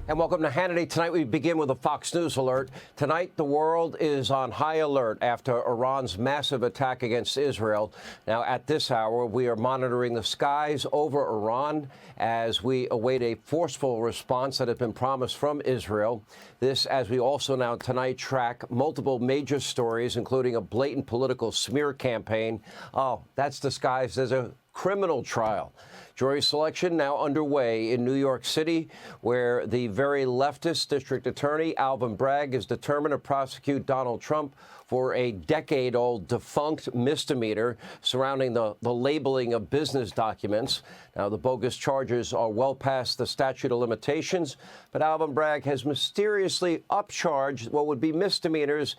And welcome to Hannity. Tonight we begin with a Fox News alert. Tonight the world is on high alert after Iran's massive attack against Israel. Now at this hour we are monitoring the skies over Iran as we await a forceful response that has been promised from Israel. This as we also now tonight track multiple major stories, including a blatant political smear campaign. Oh, that's disguised as a criminal trial. Jury selection now underway in New York City, where the very leftist district attorney, Alvin Bragg, is determined to prosecute Donald Trump for a decade-old defunct misdemeanor surrounding the labeling of business documents. Now, the bogus charges are well past the statute of limitations, but Alvin Bragg has mysteriously upcharged what would be misdemeanors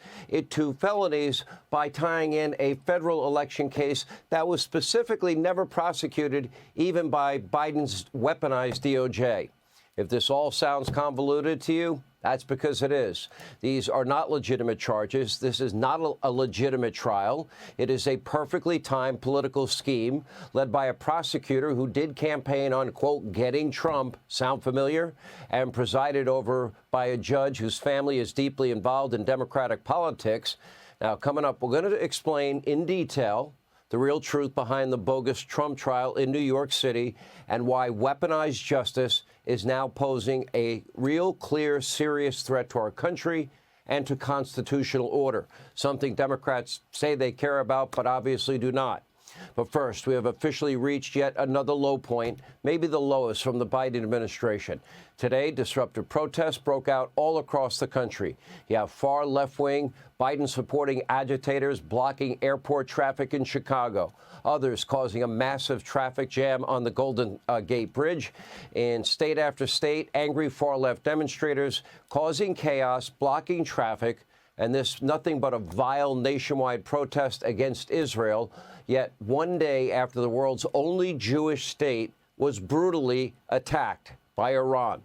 to felonies by tying in a federal election case that was specifically never prosecuted even by Biden's weaponized DOJ. If this all sounds convoluted to you, that's because it is. These are not legitimate charges. This is not a legitimate trial. It is a perfectly timed political scheme led by a prosecutor who did campaign on, quote, getting Trump, sound familiar, and presided over by a judge whose family is deeply involved in Democratic politics. Now, coming up, we're going to explain in detail the real truth behind the bogus Trump trial in New York City and why weaponized justice is now posing a real, clear, serious threat to our country and to constitutional order, something Democrats say they care about but obviously do not. But first, we have officially reached yet another low point, maybe the lowest from the Biden administration. Today, disruptive protests broke out all across the country. You have far left-wing Biden-supporting agitators blocking airport traffic in Chicago, others causing a massive traffic jam on the Golden Gate Bridge. In state after state, angry far-left demonstrators causing chaos, blocking traffic, and this nothing but a vile nationwide protest against Israel. Yet one day after the world's only Jewish state was brutally attacked by Iran.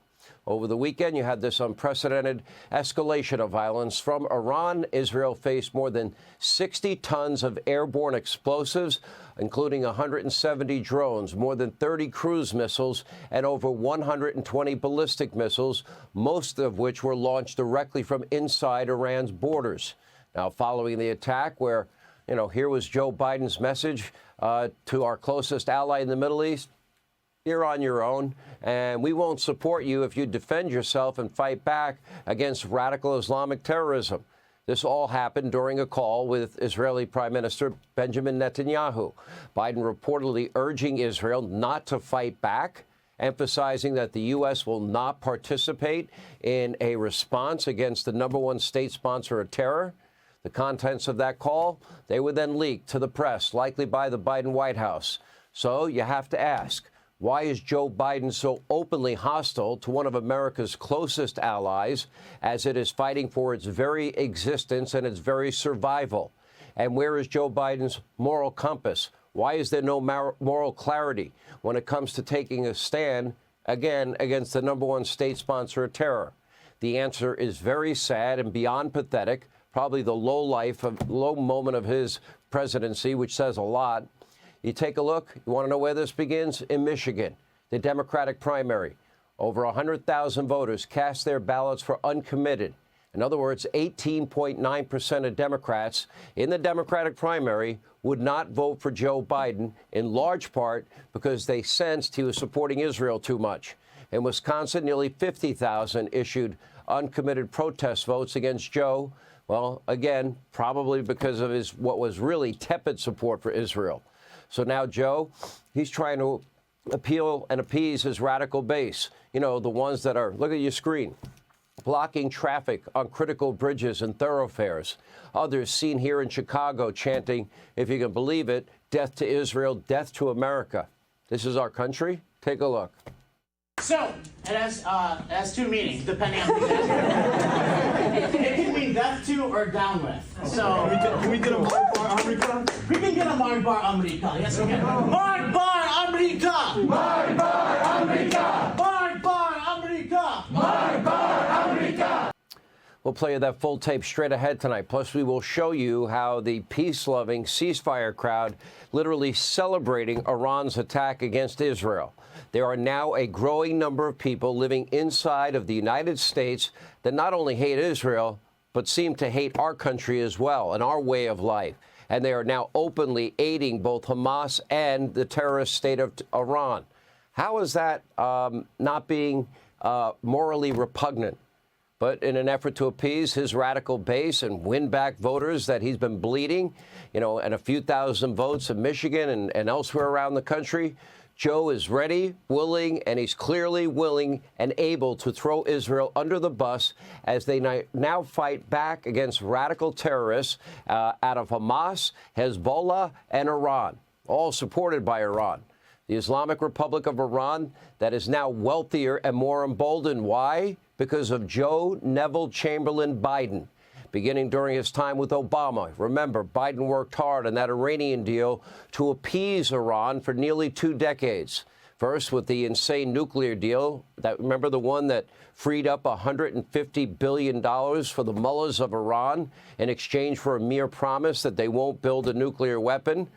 Over the weekend, you had this unprecedented escalation of violence from Iran. Israel faced more than 60 tons of airborne explosives, including 170 drones, more than 30 cruise missiles, and over 120 ballistic missiles, most of which were launched directly from inside Iran's borders. Now, following the attack, where, here was Joe Biden's message to our closest ally in the Middle East: you're on your own, and we won't support you if you defend yourself and fight back against radical Islamic terrorism. This all happened during a call with Israeli Prime Minister Benjamin Netanyahu. Biden reportedly urging Israel not to fight back, emphasizing that the U.S. will not participate in a response against the #1 state sponsor of terror. The contents of that call, they were then leaked to the press, likely by the Biden White House. So you have to ask, why is Joe Biden so openly hostile to one of America's closest allies as it is fighting for its very existence and its very survival? And where is Joe Biden's moral compass? Why is there no moral clarity when it comes to taking a stand, again, against the #1 state sponsor of terror? The answer is very sad and beyond pathetic, probably the low moment of his presidency, which says a lot. You take a look, you want to know where this begins? In Michigan, the Democratic primary. Over 100,000 voters cast their ballots for uncommitted. In other words, 18.9% of Democrats in the Democratic primary would not vote for Joe Biden, in large part because they sensed he was supporting Israel too much. In Wisconsin, nearly 50,000 issued uncommitted protest votes against Joe. Well, again, probably because of his what was really tepid support for Israel. So now Joe, he's trying to appeal and appease his radical base. The ones that are, look at your screen, blocking traffic on critical bridges and thoroughfares. Others seen here in Chicago chanting, if you can believe it, death to Israel, death to America. This is our country? Take a look. So, it has two meanings, depending on who's asking. It can mean death to or down with. So, can we get a Mark Bar America? We can get a Mark Bar America. Yes, we can. Mark Bar America! Mark Bar America! Mark Bar America! Mark Bar America! We'll play you that full tape straight ahead tonight. Plus, we will show you how the peace-loving ceasefire crowd literally celebrating Iran's attack against Israel. There are now a growing number of people living inside of the United States that not only hate Israel, but seem to hate our country as well and our way of life. And they are now openly aiding both Hamas and the terrorist state of Iran. How is that not being morally repugnant? But in an effort to appease his radical base and win back voters that he's been bleeding, and a few thousand votes in Michigan and elsewhere around the country, Joe is ready, willing, and he's clearly willing and able to throw Israel under the bus as they now fight back against radical terrorists out of Hamas, Hezbollah, and Iran, all supported by Iran. The Islamic Republic of Iran that is now wealthier and more emboldened. Why? Because of Joe Neville Chamberlain Biden. Beginning during his time with Obama. Remember, Biden worked hard on that Iranian deal to appease Iran for nearly 2 decades. First, with the insane nuclear deal, remember the one that freed up $150 billion for the mullahs of Iran in exchange for a mere promise that they won't build a nuclear weapon?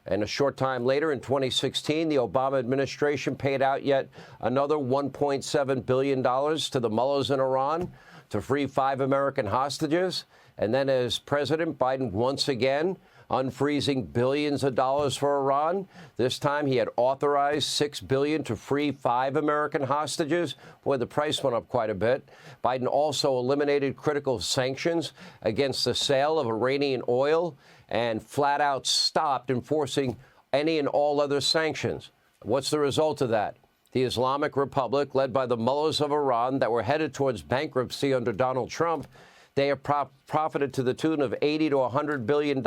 And a short time later, in 2016, the Obama administration paid out yet another $1.7 billion to the mullahs in Iran to free 5 American hostages. And then as President Biden once again unfreezing billions of dollars for Iran. This time he had authorized $6 billion to free 5 American hostages. Boy, the price went up quite a bit. Biden also eliminated critical sanctions against the sale of Iranian oil and flat out stopped enforcing any and all other sanctions. What's the result of that? The Islamic Republic, led by the mullahs of Iran that were headed towards bankruptcy under Donald Trump, they have profited to the tune of $80 to $100 billion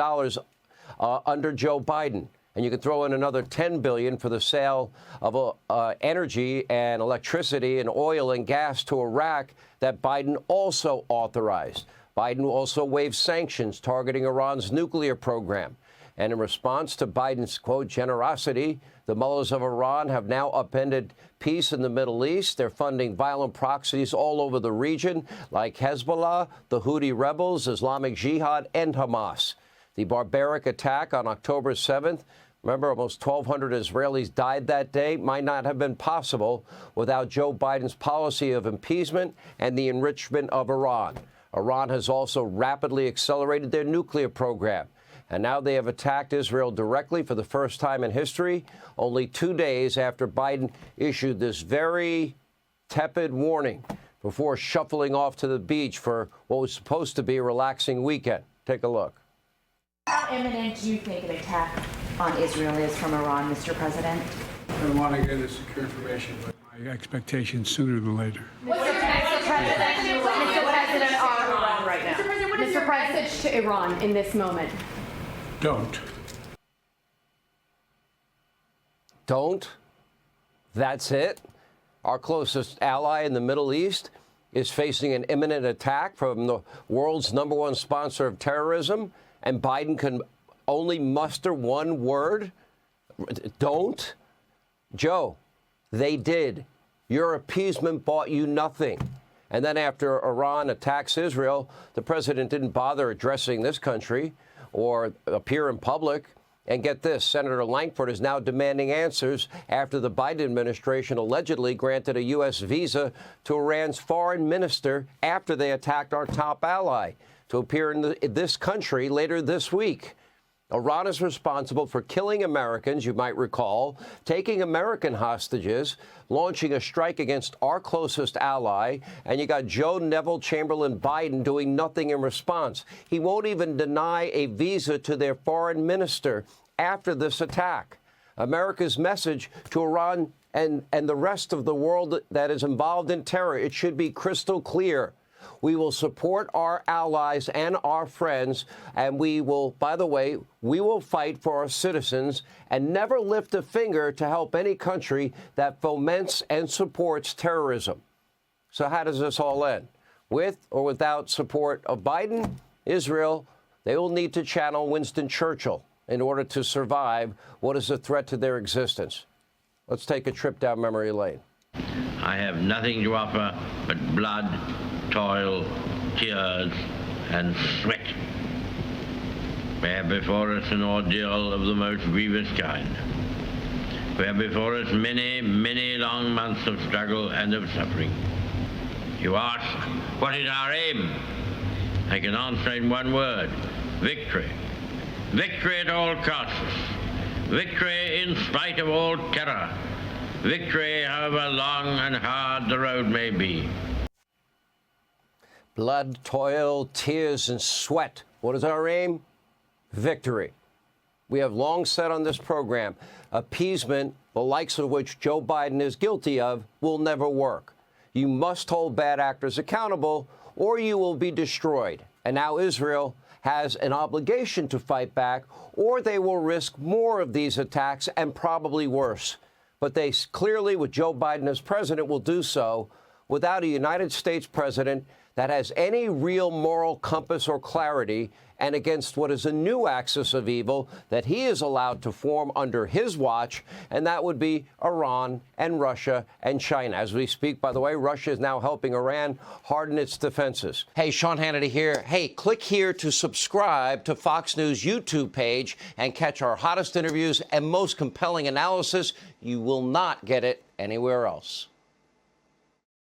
under Joe Biden. And you can throw in another $10 billion for the sale of energy and electricity and oil and gas to Iraq that Biden also authorized. Biden also waived sanctions targeting Iran's nuclear program. And in response to Biden's, quote, generosity, the mullahs of Iran have now upended peace in the Middle East. They're funding violent proxies all over the region, like Hezbollah, the Houthi rebels, Islamic Jihad, and Hamas. The barbaric attack on October 7th, remember, almost 1,200 Israelis died that day, might not have been possible without Joe Biden's policy of appeasement and the enrichment of Iran. Iran has also rapidly accelerated their nuclear program. And now they have attacked Israel directly for the first time in history, only 2 days after Biden issued this very tepid warning before shuffling off to the beach for what was supposed to be a relaxing weekend. Take a look. How imminent do you think an attack on Israel is from Iran, Mr. President? I don't want to get into secure information, but my expectation sooner than later. Mr. President, on Iran right now. Mr. President, what is your message to Iran in this moment? Don't. Don't? That's it? Our closest ally in the Middle East is facing an imminent attack from the world's #1 sponsor of terrorism, and Biden can only muster one word? Don't? Joe, they did. Your appeasement bought you nothing. And then after Iran attacks Israel, the president didn't bother addressing this country or appear in public. And get this, Senator Lankford is now demanding answers after the Biden administration allegedly granted a U.S. visa to Iran's foreign minister after they attacked our top ally to appear in this country later this week. Iran is responsible for killing Americans, you might recall, taking American hostages, launching a strike against our closest ally, and you got Joe Neville Chamberlain Biden doing nothing in response. He won't even deny a visa to their foreign minister after this attack. America's message to Iran and the rest of the world that is involved in terror, it should be crystal clear. We will support our allies and our friends, and we will, by the way, we will fight for our citizens and never lift a finger to help any country that foments and supports terrorism. So how does this all end? With or without support of Biden, Israel, they will need to channel Winston Churchill in order to survive what is a threat to their existence. Let's take a trip down memory lane. I have nothing to offer but blood, toil, tears, and sweat. We have before us an ordeal of the most grievous kind. We have before us many, many long months of struggle and of suffering. You ask, what is our aim? I can answer in one word: victory. Victory at all costs. Victory in spite of all terror. Victory, however long and hard the road may be. Blood, toil, tears, and sweat. What is our aim? Victory. We have long said on this program, appeasement, the likes of which Joe Biden is guilty of, will never work. You must hold bad actors accountable, or you will be destroyed. And now Israel has an obligation to fight back, or they will risk more of these attacks and probably worse. But they clearly, with Joe Biden as president, will do so without a United States president that has any real moral compass or clarity, and against what is a new axis of evil that he is allowed to form under his watch, and that would be Iran and Russia and China. As we speak, by the way, Russia is now helping Iran harden its defenses. Hey, Sean Hannity here. Hey, click here to subscribe to Fox News YouTube page and catch our hottest interviews and most compelling analysis. You will not get it anywhere else.